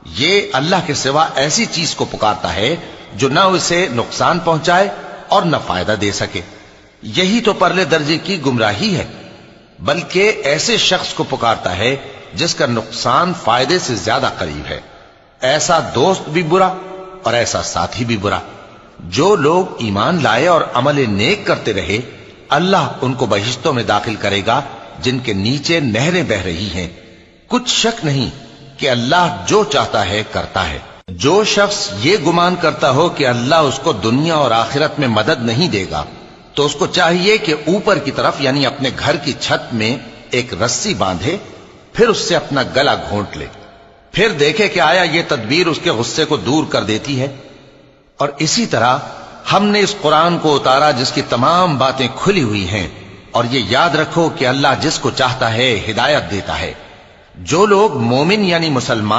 یہ اللہ کے سوا ایسی چیز کو پکارتا ہے جو نہ اسے نقصان پہنچائے اور نہ فائدہ دے سکے. یہی تو پرلے درجے کی گمراہی ہے. بلکہ ایسے شخص کو پکارتا ہے جس کا نقصان فائدے سے زیادہ قریب ہے. ایسا دوست بھی برا اور ایسا ساتھی بھی برا. جو لوگ ایمان لائے اور عمل نیک کرتے رہے اللہ ان کو بہشتوں میں داخل کرے گا جن کے نیچے نہریں بہ رہی ہیں. کچھ شک نہیں کہ اللہ جو چاہتا ہے کرتا ہے. جو شخص یہ گمان کرتا ہو کہ اللہ اس کو دنیا اور آخرت میں مدد نہیں دے گا تو اس کو چاہیے کہ اوپر کی طرف یعنی اپنے گھر کی چھت میں ایک رسی باندھے, پھر اس سے اپنا گلا گھونٹ لے, پھر دیکھے کہ آیا یہ تدبیر اس کے غصے کو دور کر دیتی ہے. اور اسی طرح ہم نے اس قرآن کو اتارا جس کی تمام باتیں کھلی ہوئی ہیں. اور یہ یاد رکھو کہ اللہ جس کو چاہتا ہے ہدایت دیتا ہے. جو لوگ مومن یعنی مسلمان